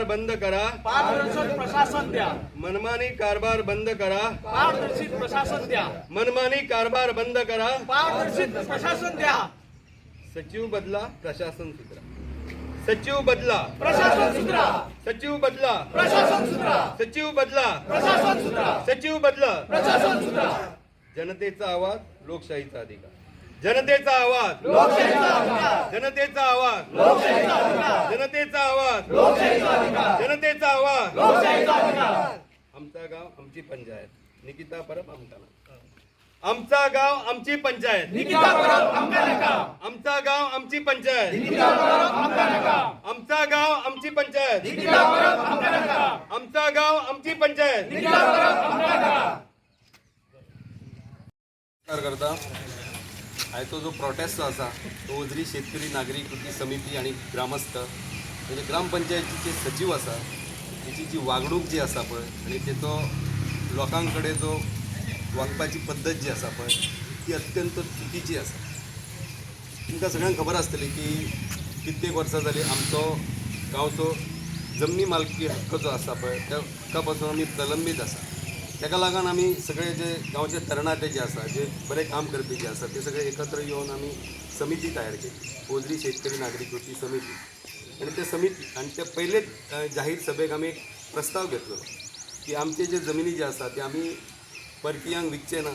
बंद करा, पारदर्शक प्रशासन द्या, मनमानी कारभार बंद करा, पारदर्शित प्रशासन द्या, मनमानी कारभार बंद करा, पारदर्शित प्रशासन द्या. सचिव बदला, प्रशासन सुधरा. सचिव बदला, प्रशासन सुधरा, सचिव बदला, प्रशासन सुधरा, सचिव बदला, प्रशासन सुधरा, सचिव बदला. प्रशासन सुधरा. जनतेचा आवाज, लोकशाहीचा अधिकार. जनतेचा आवाज, लोकशाहीचा अधिकार, जनतेचा आवाज, लोकशाहीचा अधिकार, जनतेचा आवाज, लोकशाहीचा अधिकार, जनतेचा आवाज. लोकशाहीचा अधिकार. आमचा गाव आमची पंचायत. निकिता परब आमचा नाव. आमचा गाव आमची पंचायत. निकिता परब आमका नका. आमचा गाव आमची पंचायत. निकिता परब आमका नका. आमचा गाव आमची पंचायत. निकिता परब आमका नका. आमचा गाव आमची पंचायत. निकिता परब आमका नका. करता आयचो जो प्रोटेस्ट आसा तो ओझरी शेतकरी नागरी कृती समिती आणि ग्रामस्थ म्हणजे ग्रामपंचायतीचे सचिव आसा त्याची जी वागणूक जी आसा पळय आणि तेचो लोकां कडेन जो वागपाची पद्दत जी आसा पळय ती अत्यंत चुकीची आसा. तुमकां सगळ्यांक खबर आसतली की कित्येक वर्सां जाली आमचो गांवचो जमनी मालकी हक्क जो आसा पळय त्या हक्का पासून आमी प्रलंबीत आसा. ताका लागून आमी सगळे जे गांवचे तरणाटे जे आसा जे बरे काम करपी जे आसा ते सगळे एकत्र येवन आमी समिती तयार केली, ओझरी शेतकरी नागरी कृती समिती. आणि ते समिती आणि ते पयलेच जाहीर सभेक आमी एक प्रस्ताव घेतलो की आमचे जे जमिनी जे आसा ते आमी परकियांक विकचे ना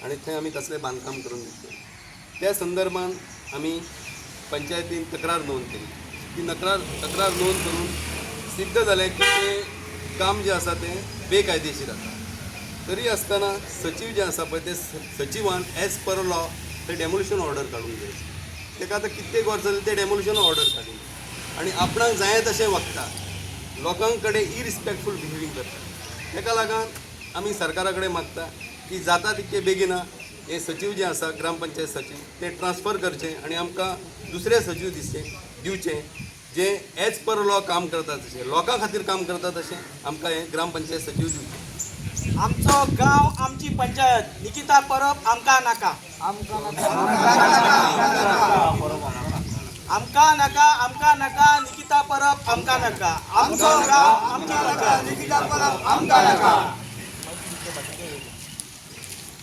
आणि थंय आमी कसलें बांदकाम करून दिवचे. त्या संदर्भान आमी पंचायतीन तक्रार नोंद केली. ती तक्रार नोंद करून सिद्ध जालें की ते काम जे आसा तें बेकायदेशीर आसा. तरी आसतना सचिव जे आसा पळय ते सचिवान एज पर लॉ ते डेमोलिशन ऑर्डर काडून जाय. ताका आतां कित्येक वर्सां जाली ते डेमोलिशन ऑर्डर काडली आनी आपणाक जाय तशें वागता, लोकां कडेन इरिस्पेक्टफूल बिहेविंग करता. ताका लागून आमी सरकारा कडेन मागता की जाता तितके बेगिना हे सचिव जे आसा ग्रामपंचायत सचिव ते ट्रान्सफर करचे आनी आमकां दुसरे सचिव दिवचे जे एज पर लॉ काम करतात तशें लोकां खातीर काम करतात तशें आमकां हे ग्रामपंचायत सचिव दिवचे. आमचो गाव आमची पंचायत. निकिता परब आमका नका. आमका नका. आमका नका. निकिता परब आमका नका. आमचो गाव आमची पंचायत. निकिता परब आमका नका.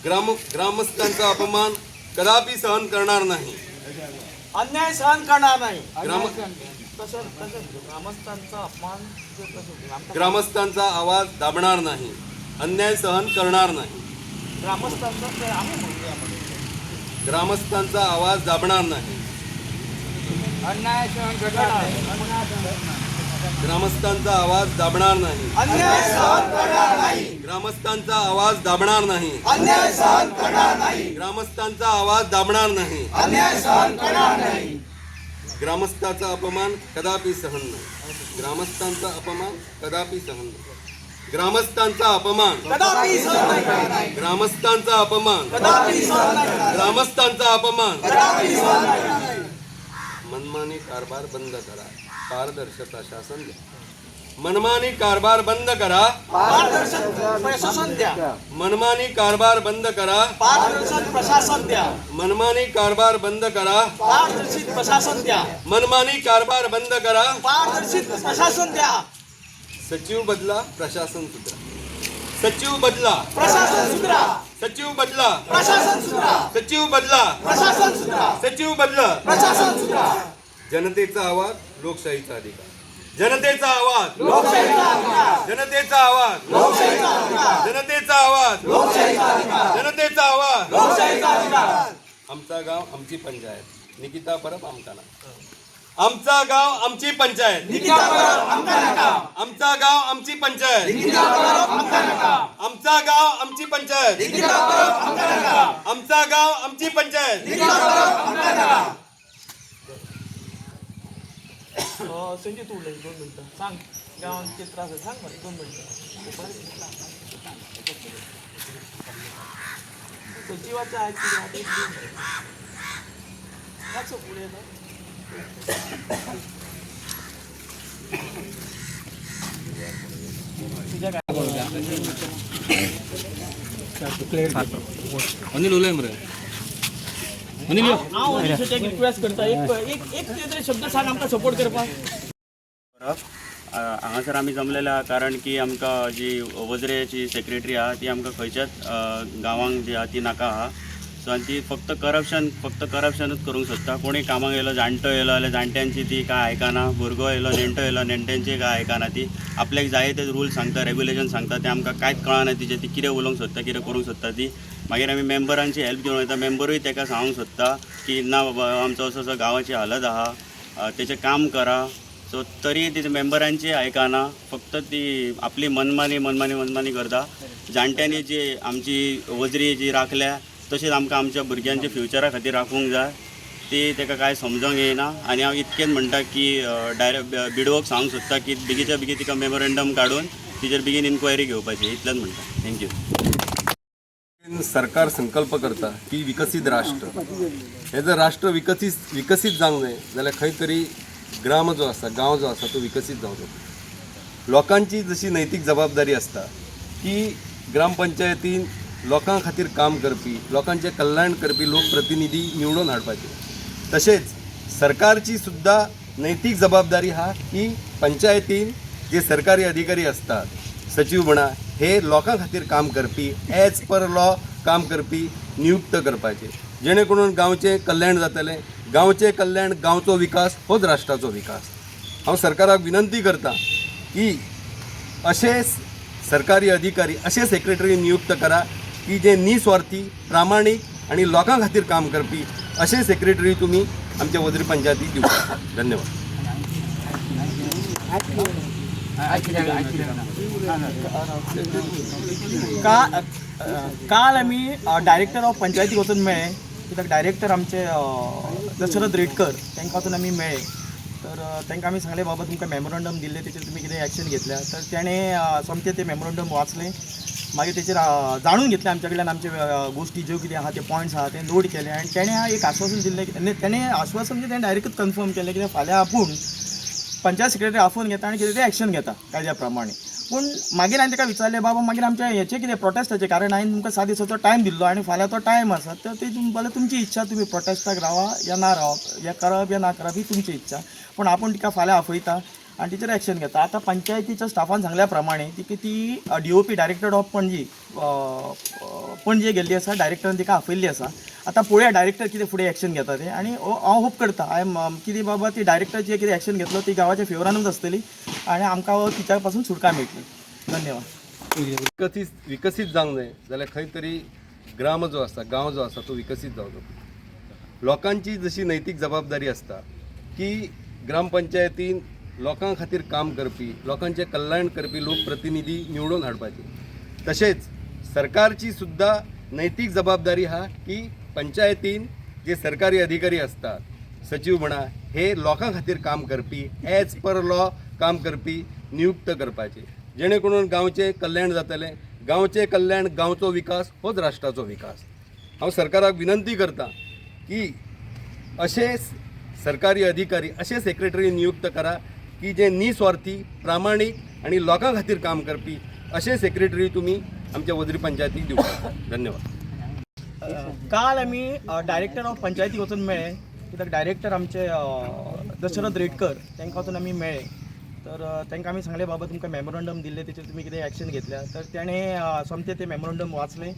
ग्रामस्थांचा अपमान कदापि सहन करणार नाही. अन्याय सहन करणार नाही. ग्रामस्थांचा आवाज दाबणार नाही. अन्याय सहन करणार नाही. ग्रामस्थांचा आवाज दाबणार नाही. अन्याय सहन करणार नाही. ग्रामस्थांचा आवाज दाबणार नाही. अन्याय सहन करणार नाही. ग्रामस्थांचा आवाज दाबणार नाही. अन्याय सहन करणार नाही. ग्रामस्थांचा आवाज दाबणार नाही. अन्याय सहन करणार नाही. ग्रामस्थांचा अपमान कदापि सहन नाही. ग्रामस्थांचा अपमान कदापि सहन नाही. ग्रामस्थांचा अपमान कदापि सहन नाही. ग्रामस्थांचा अपमान कदापि सहन नाही. ग्रामस्थांचा अपमान कदापि सहन नाही. मनमानी कारभार बंद करा, पारदर्शक प्रशासन द्या. मनमानी कारभार बंद करा, पारदर्शक प्रशासन द्या. मनमानी कारभार बंद करा, पारदर्शक प्रशासन द्या. मनमानी कारभार बंद करा, पारदर्शित प्रशासन द्या. मनमानी कारभार बंद करा. पारदर्शित प्रशासन द्या. सचिव बदला, प्रशासन सुधरा. सचिव बदला, प्रशासन सुधरा. सचिव बदला, प्रशासन सुधरा. सचिव बदला, प्रशासन सुधरा. सचिव बदला. प्रशासन सुधरा. जनतेचा आवाज, लोकशाहीचा अधिकार. जनतेचा आवाज, लोकशाहीचा अधिकार. जनतेचा आवाज, लोकशाहीचा अधिकार. जनतेचा आवाज, लोकशाहीचा अधिकार. जनतेचा आवाज. लोकशाहीचा अधिकार. आमचा गाव आमची पंचायत. निकिता परब आमका नाव. आमचा गाव आमची पंचायत. निकिता परब आमका नका. आमचा गाव आमची पंचायत. निकिता परब आमका नका. आमचा गाव आमची पंचायत. निकिता परब आमका नका. आमचा गाव आमची पंचायत. निकिता परब आमका नका. संजय तू 2 मिनिटं सांग. गावांचे त्रास आहे सांग मला 2 मिनिटं. सचिवाचं आहे पुढे ना. अनिल उलय मरे अनिल रिक्वेस्ट करता एक शब्द सांग आमका सपोर्ट करपाक. हांगासर आमी जमलेले आहा कारण की आमकां जी वजरेची सेक्रेटरी आहा ती आमकां खंयच्याच गांवांक जी आहा ती नाका आहा. सो आनी ती फक्त करप्शनूच करूंक सोदता. कोणी कामाक येयलो जाणटो येयलो जाल्यार जाणट्यांची ती काय आयकना, भुरगो येयलो नेणटो येयलो नेणट्यांची काय आयकना. ती आपल्याक जाय ते रूल सांगता, रेग्युलेशन सांगता ते आमकां कांयच कळना तिचे ती कितें उलोवंक सोदता, कितें करूंक सोदता ती. मागीर आमी मेंबरांची हेल्प घेवन वयता. मेंबरूय ताका सांगूंक सोदता की ना बाबा आमचो असो असो गांवाची हालत आहा, तेचें काम करा. सो तरी ती मेंबरांची आयकना, फक्त ती आपली मनमानी करता. जाणट्यांनी जी आमची वजरी जी राखल्या तशीच आमकां आमच्या भुरग्यांच्या फ्युचरा खातीर राखूंक जाय. ती ताका कांय समजोंक येना. आनी हांव इतकेंच म्हणटा की डायरेक्ट बिडोवक सांगूंक सोदता की बेगीच्या बेगीन तिका मेमोरेंडम काडून तिचेर बेगीन इन्क्वायरी घेवपाची. इतलेंच म्हणटा. थँक्यू. सरकार संकल्प करता की विकसीत राष्ट्र, हे जर राष्ट्र विकसीत जावंक जाय जाल्यार खंय तरी ग्राम जो आसा, गांव जो आसा तो विकसीत जावंक जाय. लोकांची जशी नैतीक जबाबदारी आसता की ग्रामपंचायतीन लोकां खातीर काम करपी, लोकांचें कल्याण करपी लोकप्रतिनिधी निवडून हाडपाचे, तशेंच सरकारची सुद्धा नैतीक जबाबदारी आहा की पंचायतीन जे सरकारी अधिकारी असतात, सचिव म्हणा, हे लोकां खातीर काम करपी, एज पर लॉ काम करपी नियुक्त करपाचे, जेणे करून गांवचें कल्याण जातलें. गांवचें कल्याण, गांवचो विकास होच राष्ट्राचो विकास. हांव सरकाराक विनंती करता की अशे सरकारी अधिकारी, अशे सेक्रेटरी नियुक्त करा की जे निस्वार्थी, प्रामाणीक आणि लोकां खातीर काम करपी अशे सेक्रेटरी तुमी आमच्या वजरी पंचायतीक दिवचा. धन्यवाद. काल आम्ही डायरेक्टर ऑफ पंचायतीक वचून मेळ्ळे. कित्याक डायरेक्टर आमचे दशरथ रेडकर तांकां वचून आमी मेळ्ळे. तर तांकां आमी सांगलें बाबा तुमकां मेमोरंडम दिल्लें तेचेर तुमी कितें एक्शन घेतल्या. तर तेणें सोमतें तें मेमोरंडम वाचलें. मागीर तेचेर जाणून घेतलें आमच्या कडल्यान आमचे गोश्टी ज्यो कितें आहा ते पॉयंट्स आहा ते नोट केले. आनी तेणें एक आश्वासन दिल्लें. तेणें आश्वासन म्हणजे तेणें डायरेक्टच कन्फर्म केलें की फाल्यां आपूण पंचायत सेक्रेटरी आफोवन घेता आनी कितें तें एक्शन घेता कायद्या प्रमाणे. पूण मागीर हांवें ताका विचारलें बाबा मागीर आमच्या हेचें कितें प्रोटेस्टाचें, कारण हांवें तुमकां 6 दिसाचो टायम दिल्लो आनी फाल्यां तो टायम आसा. तर ती जाल्यार तुमची इच्छा, तुमी प्रोटेस्टाक रावा या ना रावप, हें करप या ना करप ही तुमची इच्छा. पूण आपूण तिका फाल्यां आपयता आनी तिचेर एक्शन घेता. आतां पंचायतीच्या स्टाफान सांगल्या प्रमाणे ती DOP डायरेक्टर ऑफ पणजी गेल्ली आसा. डायरेक्टरान तिका आपयल्ली आसा. आतां पळोवया डायरेक्टर कितें फुडें एक्शन घेता तें. आनी हांव होप करता कितें बाबा ती डायरेक्टर जे कितें एक्शन घेतलो ती गांवाच्या फेवरानूच आसतली आनी आमकां तिच्या पासून सुटका मेळटली. धन्यवाद. विकसीत जावंक जाय जाल्यार खंय तरी ग्राम जो आसा, गांव जो आसा तो विकसीत जावचो. लोकांची जशी नैतीक जबाबदारी आसता की ग्रामपंचायतीन लोकां खातीर काम करपी, लोकांचें कल्याण करपी लोकप्रतिनिधी निवडून हाडपाचे, तशेंच सरकारची सुद्धा नैतीक जबाबदारी आहा की पंचायतीन जे सरकारी अधिकारी असतात, सचिव म्हणा, हे लोकां खातीर काम करपी, एज पर लॉ काम करपी नियुक्त करपाचे, जेणे करून गांवचें कल्याण जातलें. गांवचें कल्याण, गांवचो विकास होच राष्ट्राचो विकास. हांव सरकाराक विनंती करता की अशे सरकारी अधिकारी, अशे सेक्रेटरी नियुक्त करा की जे निस्वार्थी, प्रामाणीक आणि लोकां खातीर काम करपी अशे सेक्रेटरी तुमी आमच्या वजरी पंचायतीक दिवचा. धन्यवाद. काल आमी डायरेक्टर ऑफ पंचायतीक वचून मेळ्ळे. कित्याक डायरेक्टर आमचे दशरथ रेडकर तांकां वचून आमी मेळ्ळे. तर तांकां आमी सांगलें बाबा तुमकां मेमोरंडम दिल्लें तेचेर तुमी कितें एक्शन घेतल्या. तर तेणें सोमतें तें मेमोरंडम वाचलें.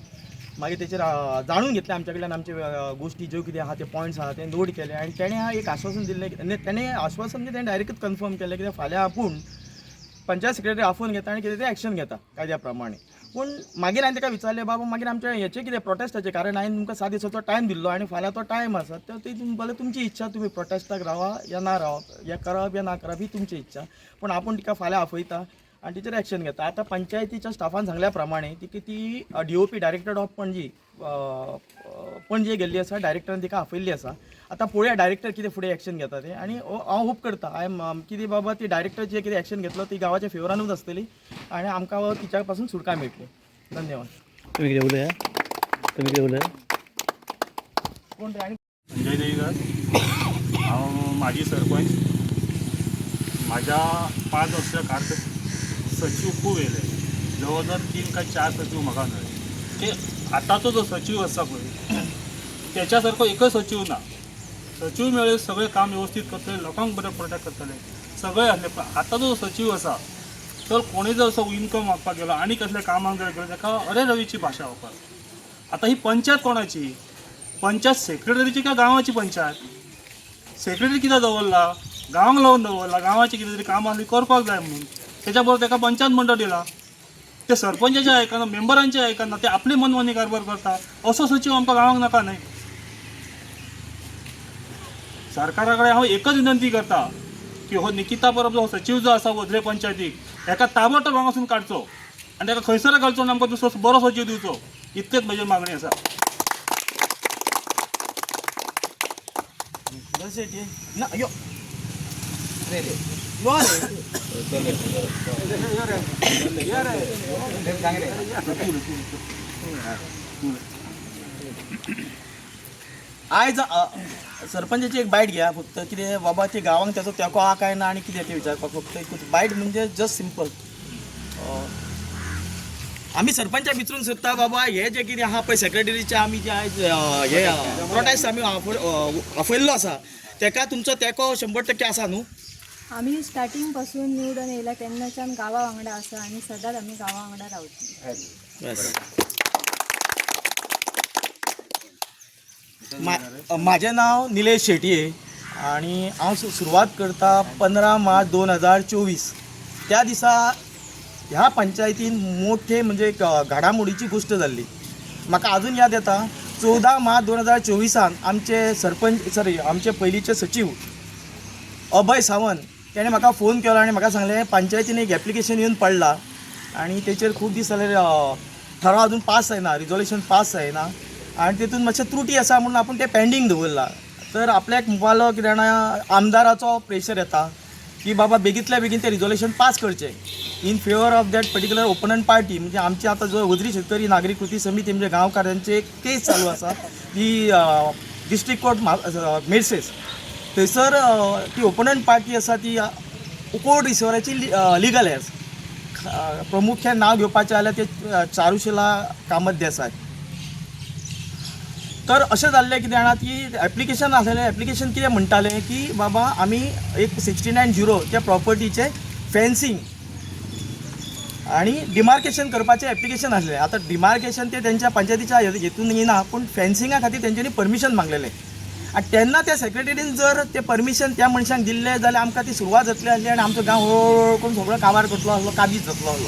मागीर तेचेर जाणून घेतलें आमच्या कडल्यान आमचे गोश्टी ज्यो कितें आहा ते पॉयंट्स आहा ते नोट केले. आनी तेणें एक आश्वासन दिल्लें. तेणें आश्वासन म्हणजे तेणें डायरेक्टच कन्फर्म केलें की फाल्यां आपूण पंचायत सेक्रेटरी आफोवन घेता आनी कितें तें एक्शन घेता कायद्या प्रमाणे. पूण मागीर हांवें ताका विचारलें बाबा मागीर आमच्या हेचें कितें प्रोटेस्टाचें, कारण हांवें तुमकां 6 दिसाचो टायम दिल्लो आनी फाल्यां तो टायम आसा. तर ती जाल्यार तुमची इच्छा, तुमी प्रोटेस्टाक रावा या ना रावप, हें करप या ना करप ही तुमची इच्छा. पूण आपूण तिका फाल्यां आपयता आनी तिचेर एक्शन घेता. आतां पंचायतीच्या स्टाफान सांगल्या प्रमाणे ती DOP डायरेक्टर ऑफ पणजी गेल्ली आसा. डायरेक्टरान तिका आपयल्ली आसा. आतां पळोवया डायरेक्टर कितें फुडें एक्शन घेता तें. आनी हांव होप करता कितें बाबा ती डायरेक्टर जे कितें एक्शन घेतलो ती गांवाच्या फेवरानूच आसतली आनी आमकां तिच्या पासून सुटका मेळटली. धन्यवाद. तुम्ही किती उलया कोण रे? संजय देवीकर, हांव माजी सरपंच. म्हाज्या 5 वर्सां कारकिर्दीत सचिव खूब येयले. जवळ जवळ 3 काय 4 सचिव म्हाका मेळ्ळे. ते आतांचो जो सचिव आसा पळय त्याच्या सारको एकच सचिव ना. सचिव मेळ्ळे सगळें काम वेवस्थीत करतले, लोकांक बरें प्रोटेक्ट करतले. सगळे असले. आता जो सचिव असा तर कोणी जर असो इन्कम मागपाक गेलो आणि कसले कामाक जर गेलो ताका अरे रवीची भाशा वापर. आता ही पंचायत कोणाची? पंचायत सेक्रेटरीची का गावाची पंचायत? सेक्रेटरी कित्याक दवरला? गांवांक लावून दवरला. गावाची कितें तरी कामां आसली करपाक जाय म्हणून. त्याच्या बरोबर ताका पंचायत मंडळ दिला. ते सरपंचाचे आयकना, मेंबरांचे आयकना, ते आपली मनमानी कारभार करता. असो सचिव आमकां गांवांक नाका न्हय. सरकारा कडेन हांव एकच विनंती करता की हो निकिता परब जो सचिव जो आसा वजरे पंचायतीक हेका ताबडतोब हांगासून काडचो आनी ताका खंयसर घालचो आनी आमकां दुसरो बरो सचिव दिवचो. इतकेच म्हजी मागणी आसा. ना यो रे रे यो आयज सरपंचाची एक बायट घ्या फक्त. कितें बाबा ते गांवांक त्याचो तेंको आहा काय ना आनी कितें तें विचारपाक फक्त एकूच बायट म्हणजे जस्ट सिंपल. आमी सरपंचा विचारून सोदता बाबा हे जे कितें आहा पळय सेक्रेटरीचे आमी जे आयज हे प्रोटेस्ट आमी आपयल्लो आसा तेका तुमचो तेंको 100% आसा न्हू? आम्ही स्टार्टिंग पासून निवडून येयला तेन्नाच्यान गांवा वांगडा आसा आनी सदांच आमी गांवा वांगडा रावता. माझे नाव निलेश शेटये आणि हांव सुरवात करता 15 मार्च 2024. त्या दिसा ह्या पंचायतीन मोठे म्हणजे एक घडामोडीची गोष्ट जाल्ली. म्हाका अजून याद येता 14 मार्च 2024 आमचे पयलींचे सचिव अभय सावंत त्याने म्हाका फोन केलो आनी म्हाका सांगलें पंचायतीन एक एप्लिकेशन येवन पडला आनी तेचेर खूब दीस जाले ठराव अजून पास जायना, रिजोल्युशन पास जायना आनी तेतून मातशें त्रुटी आसा म्हणून आपूण तें पेंडींग दवरला. तर आपल्याक मुखालो कितें जाणा आमदाराचो प्रेशर येता की बाबा बेगींतल्या बेगीन तें रिजोल्युशन पास करचें in favour of that particular opponent party. म्हणजे आमची आतां जो वजरी शेतकरी नागरी कृती समिती म्हणजे गांवकारांची एक केस चालू आसा ती डिस्ट्रिक्ट कोर्ट मेर्सेस. थंयसर ती ओपोनंट पार्टी आसा ती कोर्ट रिसिवराची लिगल हेर्स. प्रमुख्यान नांव घेवपाचें जाल्यार ते चारुशिला कामत देसाय. तर अशें जाल्लें कितें जाणा ती एप्लिकेशन आसलेलें एप्लिकेशन कितें म्हणटालें की बाबा आमी एक 69-0 त्या प्रॉपर्टीचें फेन्सिंग आणि डिमार्केशन करपाचें एप्लिकेशन आसलें. आतां डिमार्केशन ते तेंच्या पंचायतीच्या हेतून येना पूण फेन्सिंगा खातीर तेंच्यांनी परमिशन मागलेलें आनी तेन्ना त्या सेक्रेटरीन जर तें परमिशन त्या मनशांक दिल्लें जाल्यार आमकां ती सुरवात जातली आसली आनी आमचो गांव हळू करून सगळो काबार करतलो आसलो, काबीज जातलो आसलो.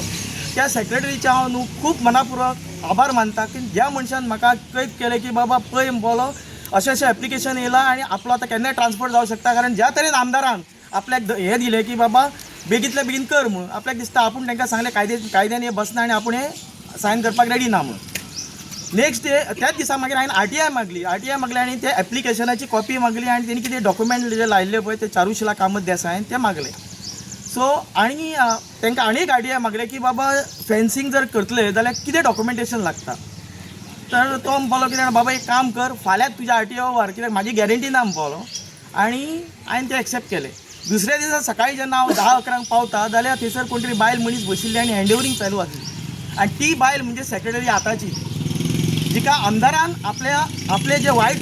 त्या सेक्रेटरीचे हांव न्हू खूब मनापूर्वक आभार मानता की ज्या मनशान म्हाका कैद केलें की बाबा पळय बोलो अशें एप्लिकेशन येयला आनी आपलो आतां केन्नाय ट्रान्सफर जावं शकता. कारण ज्या तरेन आमदारान आपल्याक हें दिलें की बाबा बेगींतल्या बेगीन कर म्हणून आपल्याक दिसता आपूण तांकां सांगलें कायद्यान हें बसना आनी आपूण हें सायन करपाक रेडी ना म्हणून. नेक्स्ट डे त्याच दिसा मागीर हांवें आरटीआय मागली आनी ते एप्लिकेशनाची कॉपी मागली आनी तेणी कितें डॉक्युमेंट जे लायल्ले पळय ते चारुशिला कामत देसायन ते मागले. सो आनी तांकां आनी एक आरटीआय मागलें की बाबा फेन्सिंग जर करतले जाल्यार कितें डॉक्युमेंटेशन लागता. तर तो म्हणपालो कितें बाबा एक काम कर फाल्यां तुज्या आरटीआय व्हर कित्याक म्हाजी गॅरंटी ना म्हणपालो आनी हांवें तें एक्सेप्ट केलें. दुसऱ्या दिसा सकाळी जेन्ना हांव 10-11 पावता जाल्यार थंयसर कोण तरी बायल मनीस बशिल्ली आनी हँडओवरींग चालू आसली आनी ती बायल म्हणजे सेक्रेटरी आतांची जिका आमदारान आपले जे वायट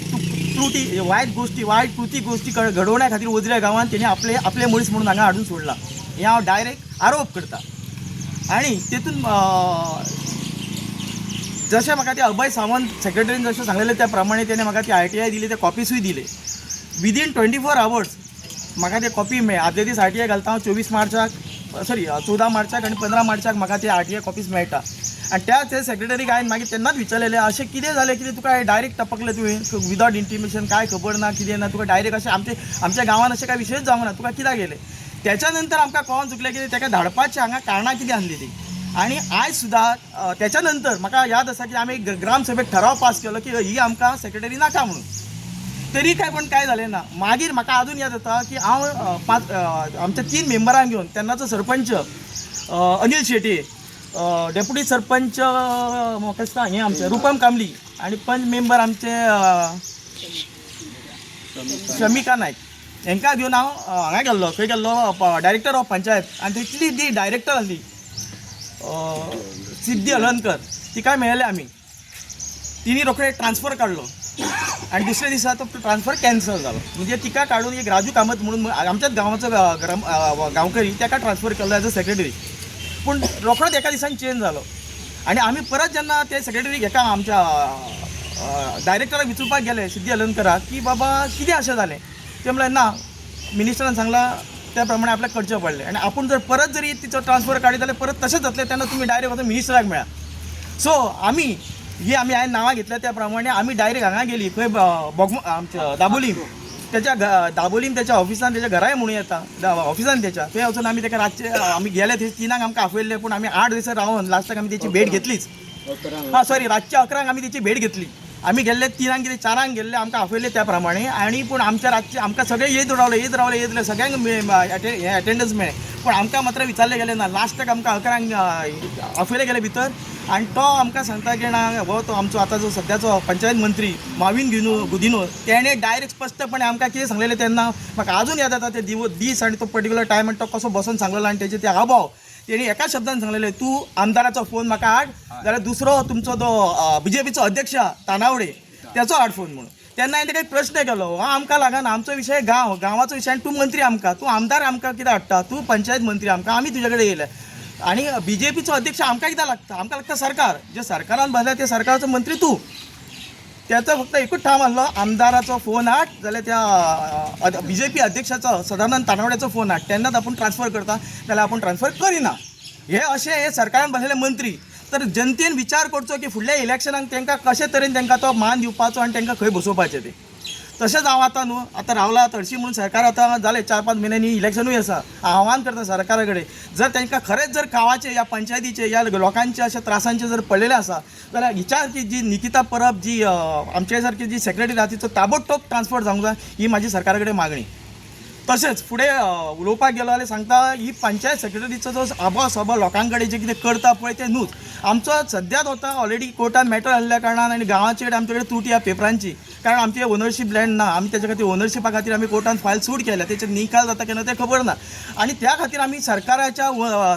कृती गोष्टी घडोवण्या खातीर वजऱ्या गांवांत तेणी आपले मनीस म्हणून हांगा हाडून सोडला. हें हांव डायरेक्ट आरोप करता. आनी तेतून जशें म्हाका ते अभय सावंत सेक्रेटरीन जशें सांगलेलें त्या प्रमाणे तेणें म्हाका ती आरटीआय दिली, ते कॉपीसूय दिले. विदीन 24 hours म्हाका ते कॉपी मेळ्ळे. आदले दीस आरटीआय घालता हांव 14 मार्चाक आनी 15 मार्चाक म्हाका ते आरटीआय कॉपीज मेळटा. आनी त्या सेक्रेटरीक हांवें मागीर तेन्नाच विचारलेलें अशें कितें जालें कितें तुका डायरेक्ट टपकलें तुवें विदावट इंटिमेशन काय खबर ना कितें ना तुका डायरेक्ट अशें आमच्या गांवांत अशें काय विशयच जावंक ना तुका कित्याक गेलें. त्याच्या नंतर आमकां कळोवन चुकलें की ताका धाडपाचें हांगा कारणां कितें आसली ती. आनी आयज सुद्दां त्याच्या नंतर म्हाका याद आसा की आमी ग्रामसभेक ठराव पास केलो की ही आमकां सेक्रेटरी नाका म्हणून. तरी काय जालें ना. मागीर म्हाका अजून याद येता की हांव आमच्या 3 मेंबरांक घेवन तेन्नाचो सरपंच अनिल शेटये, डेप्युटी सरपंच म्हाका दिसता हें आमचें रूपम कामली आनी पंच मेंबर आमचे शमिका नायक हांकां घेवन हांव हांगा गेल्लो. खंय गेल्लो डायरेक्टर ऑफ पंचायत आनी तितली ती डायरेक्टर आसली सिद्धी हलनकर तिका मेळ्ळे आमी. तिणी रोखडे ट्रान्सफर काडलो आणि दुसऱ्या दिसा तो ट्रान्सफर कॅन्सल झालो. म्हणजे तिका काढून एक राजू कामत म्हणून आमच्याच गावाचो गांवकरी त्याका ट्रान्सफर केलो एज अ सेक्रेटरी. पूण रोखडोच एका दिसान चेंज झालो आणि आम्ही परत जेन्ना ते सेक्रेटरी एका आमच्या डायरेक्टराक विचारपाक गेले सिद्धी अलंकराक की बाबा कितें अशें जालें. ते म्हणलें ना मिनिस्टरान सांगला त्या प्रमाणे आपल्याक करचें पडलें आणि आपण जर परत जरी तिचो ट्रान्सफर काडीत जाल्यार परत तशेंच जातलें तेन्ना तुमी डायरेक्ट वचून मिनिस्टराक मेळा. सो आमी हांवें नांवां घेतल्या त्या प्रमाणे आमी डायरेक्ट हांगा गेली खंय आमच्या दाबोलीम त्याच्या दाबोलीम त्याच्या ऑफिसान त्याच्या घराय म्हणून येता ऑफिसान त्याच्या थंय वचून आमी ताका रातचे आमी गेले थंय 3 आमकां आपयल्ले पूण आमी 8 दिसा रावन लास्टाक आमी त्याची भेट घेतलीच. रातच्या 11 आमी त्याची भेट घेतली. आमी गेल्ले 3 कितें 4 गेल्ले आमकां आपयले त्या प्रमाणे आणि पूण आमच्या रातचे आमकां सगळे येत रावले सगळ्यांक अटेंडन्स मेळ्ळे पूण आमकां मात्र विचारले गेले ना. लास्टाक आमकां 11 आपयले गेले भितर आणि तो आमकां सांगता की ना हो तो आमचो आतां जो सद्याचो पंचायत मंत्री माविन गुदिनो तेणे डायरेक्ट स्पश्टपणे आमकां कितें सांगलेलें तेन्ना म्हाका अजून याद येता ते दीस आणि तो पर्टिक्युलर टायम आणि तो कसो बसून सांगलेलो आणि तेचे ते हावभाव तेणी एका शब्दान सांगलेले तूं आमदाराचो फोन म्हाका हाड जाल्यार दुसरो तुमचो तो BJPचो अध्यक्ष तानावडे त्याचो हाड फोन म्हणून. तेन्ना हांवें ताका एक प्रश्न केलो हो आमकां लागना आमचो विशय गांवाचो विशय आनी तूं मंत्री आमकां तूं आमदार आमकां कित्याक हाडटा तूं पंचायत मंत्री आमकां आमी तुजे कडेन येयले आणि BJPचो अध्यक्ष आमकां कित्याक लागता आमकां लागता सरकार जे सरकारान बसल्या ते सरकाराचो मंत्री तूं. त्याचो फक्त एकूच ठाम आसलो आमदाराचो फोन हाड जाल्यार त्या BJP अध्यक्षाचो सदानंद तानावड्याचो फोन हाड तेन्नाच आपूण ट्रान्सफर करता जाल्यार आपूण ट्रान्सफर करिना. हे अशें हे सरकारान बसलेले मंत्री तर जनतेन विचार करचो की फुडल्या इलेक्शनाक तांकां कशे तरेन तांकां तो मान दिवपाचो आनी तांकां खंय बसोवपाचें ते. तशेंच हांव आतां न्हू आतां रावला हरशीं म्हणून सरकार आतां जालें 4-5 म्हयन्यांनी इलेक्शनूय आसा. आव्हान करता सरकारा कडेन जर तांकां खरेंच जर गांवाचे ह्या पंचायतीचे ह्या लोकांच्या अशा त्रासांचे जर पडलेले आसा जाल्यार हिच्या जी निकिता परब जी आमचे सारकी जी सेक्रेटरी आहा तिचो ताबडतोब ट्रान्सफर जावंक जाय ही म्हाजी सरकारा कडेन मागणी. तशेंच फुडें उलोवपाक गेलो जाल्यार सांगता ही पंचायत सेक्रेटरीचो जो आबो सोबो लोकां कडेन जे कितें करता पळय तें न्हूच. आमचो सद्याच वता ऑलरेडी कोर्टान मॅटर आसल्या कारणान आनी गांवाचे कडेन आमचे कडेन त्रुटी ह्या पेपरांची कारण आमचे ओनरशीप लँड ना आमी तेच्या खातीर ओनरशिपा खातीर आमी कोर्टान फायल सूट केल्या तेचे निकाल जाता केन्ना तें खबर ना आणि त्या खातीर आमी सरकाराच्या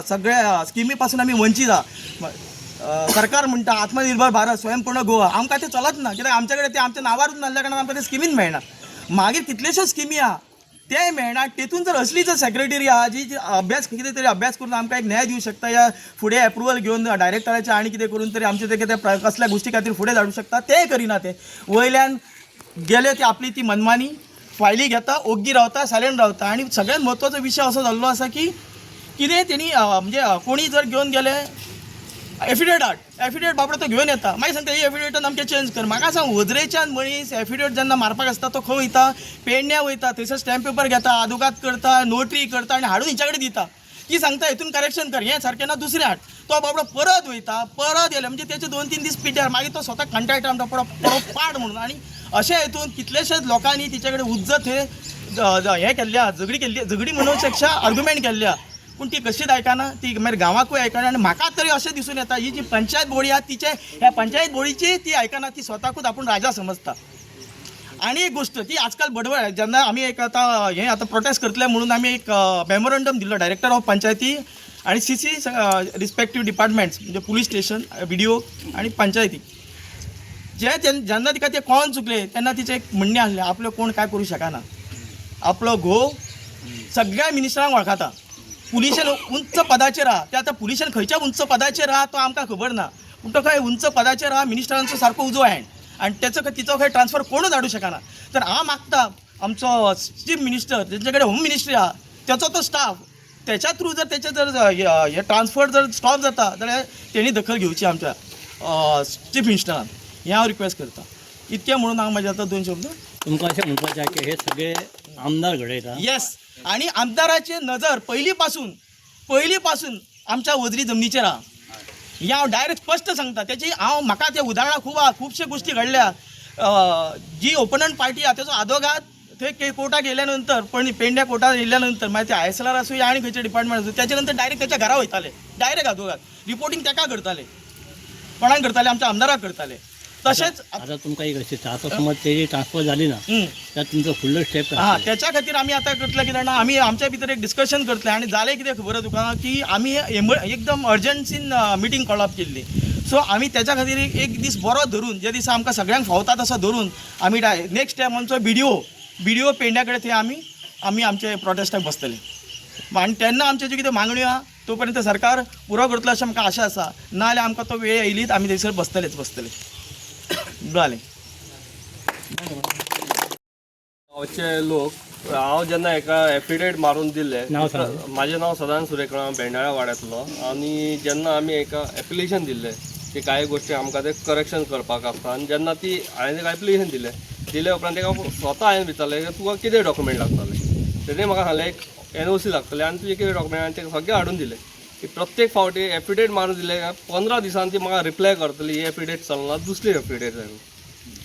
सगळ्या स्किमी पासून आमी वंचीत आहा. सरकार म्हणटा आत्मनिर्भर भारत स्वयंपूर्ण गोवा आमकां तें चलत ना कित्याक आमचे कडेन ते आमच्या नांवारूच नासल्या कारणान आमकां ते स्किमीन मेळना. मागीर कितल्योश्योच स्किमी आहा ते मेळना. तेतून जर असली जर सेक्रेटरी आहा जी अभ्यास कितें तरी अभ्यास करून आमकां एक न्याय दिवंक शकता या फुडें एप्रुवल घेवन डायरेक्टराचे आनी कितें करून तरी आमचे ते कितें कसल्या गोश्टी खातीर फुडें धाडूंक शकता तें करिना. ते वयल्यान गेले ती आपली ती मनमानी फायली घेता ओग्गी रावता सायलेंट रावता आणि सगळ्यात महत्वाचो विषय असो जाल्लो आसा की कितें तेणी म्हणजे कोणी जर घेवन गेले एफिडेविट बाबडो तो घेवन येता मागीर सांगता ही एफिडेविटान आमचे चेंज कर. म्हाका सांग वजरेच्यान मनीस एफिडेविट जेन्ना मारपाक आसता तो खंय वयता पेडण्या वयता थंयसर स्टॅम्प पेपर घेता आदोगाद करता नोटरी करता आनी हाडून हिच्या कडेन दिता. ती सांगता हितून करेक्शन कर हें सारकें ना दुसरें हाड. तो बाबडो परत वयता परत येयले म्हणजे तेचे 2-3 दीस पिड्यार मागीर तो स्वता कंटाळटा म्हणटा पडो पाड म्हणून. आणि अशें हितून कितलेशेच लोकांनी तिचे कडेन उज्जत हें केल्ल्या झगडी म्हणूपेक्षा आर्ग्युमेंट केल्ल्या पूण ती कशीच आयकना ती मागीर गांवाकूय आयकना. आनी म्हाका तरी अशें दिसून येता ही जी पंचायत बोडी आहा तिचे ह्या पंचायत बोडीची ती आयकना ती स्वताकूच आपूण राजा समजता. आणि एक गोष्ट ती आजकाल बडवळ जेन्ना आमी एक आता प्रोटेस्ट करतले म्हणून आमी एक मेमोरंडम दिल्लो डायरेक्टर ऑफ पंचायती आणि CC रिस्पेक्टीव डिपार्टमेंट्स म्हणजे पुलीस स्टेशन BDO आणि पंचायती जेन्ना तिका ते कळोन चुकले तेन्ना तिचें एक म्हणणें आसलें आपलो कोण काय करूं शकना. आपलो घोव सगळ्या मिनिस्टरांक वळखता पुलिशेन उंच पदाचेर आहा ते आतां पुलिशेन खंयच्या उंच पदाचेर आहा तो आमकां खबर ना पूण तो खंय उंच पदाचेर आहा मिनिस्टरांचो सारको उजो हँड आणि तिचो खंय ट्रान्सफर कोणूच धाडूं शकना. तर हांव मागता आमचो चीफ मिनिस्टर तेंचे कडेन होम मिनिस्ट्री आहा त्याचो तो स्टाफ त्याच्या थ्रू जर त्याचे जर हे ट्रान्सफर जर स्टॉप जाता जाल्यार तेणी दखल घेवची आमच्या चीफ मिनिस्टरान हें हांव रिक्वेस्ट करता. इतकें म्हणून हांव म्हाजे आतां 2 शब्द तुमकां अशें म्हणपाचें आहे की हे सगळे आमदार घडयता. येस आणि आमदाराची नजर पहिली पासून आमच्या वजरी जमनीचेर आहा हें हांव डायरेक्ट स्पश्ट सांगता. त्याची म्हाका ते उदाहरणां खुबशे गोश्टी घडल्या. जी ओपोनंट पार्टी आहा तेचो आदोगाद थंय कोर्टाक येयल्या नंतर पेडण्या कोर्टात येयल्या नंतर मागीर ते ISLR आसूं आनी खंयचे डिपार्टमेंट आसूं त्याच्या नंतर डायरेक्ट त्याच्या घरा वयताले डायरेक्ट आदोगाद रिपोर्टिंग ताका करताले कोणाक करताले आमच्या आमदाराक करताले. तशेंच आता तुमकां एक अशें आतां समज तेजी ट्रान्सफर जाली ना त्यात तुमचो फुडलो स्टेप हां त्याच्या खातीर आमी आतां करतले कित्याक आमी आमच्या भितर एक डिस्कशन करतले आनी जालें कितें खबर तुका की आमी एकदम अर्जन्सीन मिटींग कॉल अप केल्ली. सो आमी त्याच्या खातीर एक दीस बरो धरून जे दिसा आमकां सगळ्यांक फावता तसो धरून आमी नेक्स्ट टायम आमचो बिडिओ पेंड्या कडेन थंय आमी आमचे प्रोटेस्टाक बसतले आनी तेन्ना आमच्यो ज्यो कितें मागण्यो आहा तोपर्यंत सरकार पुरो करतलो अशें आमकां आशा आसा नाजाल्यार आमकां तो वेळ येयलीच आमी थंयसर बसतले जालें. गांवचे लोक हांव जेन्ना एका एफिडेविट मारून दिल्ले नांव सांग. म्हाजें नांव सदानंद सुरेश बेंडाळा वाड्यांतलो आनी जेन्ना आमी एका एप्लिकेशन दिल्लें की कांय गोश्टी आमकां ते करेक्शन करपाक आसता आनी जेन्ना ती हांवें एक एप्लिकेशन दिले उपरांत ताका स्वता हांवें विचारलें की तुका कितें डॉक्युमेंट लागतले तेणें म्हाका सांगलें एक NOC लागतलें आनी तुजें कितें डॉक्युमेंट आनी तें सगळें हाडून दिलें की प्रत्येक फावटी एफिडेविट मारून दिले 15 दिसांनी ती म्हाका रिप्लाय करतली ही एफिडेविट चलना दुसरी एफिडेविट जाय.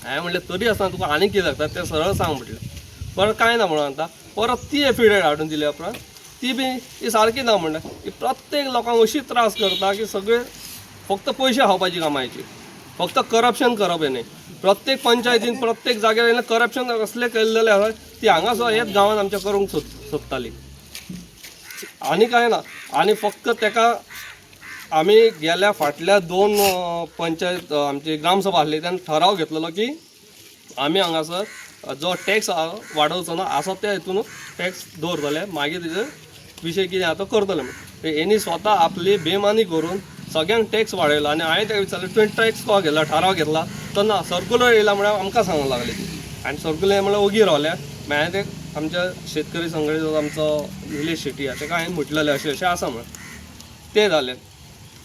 हांवें म्हणलें तरी आसतना तुका आनी कितें लागता तें सरळ सांग म्हटलें. परत कांय ना म्हणून आता परत ती एफिडेविट हाडून दिल्या उपरांत ती सारकी ना म्हणलें की प्रत्येक लोकांक अशी त्रास करता की सगळे फक्त पयशे खावपाची कामायची फक्त करप्शन करप हे न्ही. प्रत्येक पंचायतीन प्रत्येक जाग्यार करप्शन असलें केल्लेलें आसा ती हांगासर हेच गांवांत आमच्या करूंक सोदताली आनी कांय ना. आनी फक्त ताका आमी गेल्या फाटल्या 2 पंचायत आमची ग्रामसभा आसली तेन्ना ठराव घेतलेलो की आमी हांगासर जो टॅक्स वाडोवचो ना आसा त्या हितून टॅक्स दवरतले मागीर तेजो विशय कितें आसा तो करतले म्हणून. हेणी स्वता आपली बेमानी करून सगळ्यांक टॅक्स वाडयलो आनी हांवें ताका विचारलें तुवें टॅक्स को घेतला ठराव घेतला तो ना सर्क्युलर येयला म्हळ्यार आमकां सांगूंक लागली आनी सर्क्युलर म्हळ्यार ओगी रावल्या. हांवें ते आमच्या शेतकरी संघटनेचो आमचो निलेश शेट्टी आसा ताका हांवें म्हटलेलें अशें आसा म्हणून तें जालें.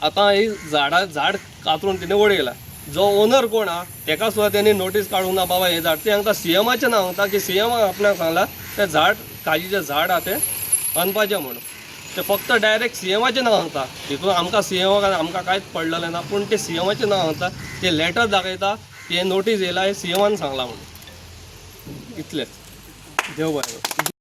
आतां ही झाड कातरून तेणें उडयला जो ओनर कोण आहा ताका सुद्दां तेणी नोटीस काडूंक ना बाबा हें झाड तें हांगा CMचें नांव सांगता की CM आपणाक सांगलां तें झाड काजीचें झाड आहा तें अनपाचें म्हणून ते फक्त डायरेक्ट CMचें नांव सांगता तितून आमकां CM आमकां कांयच पडलेलें ना पूण ते CMचें नांव सांगता तें लेटर दाखयता तें नोटीस येयला हें CMन सांगलां म्हणून इतलेंच. देव बरें.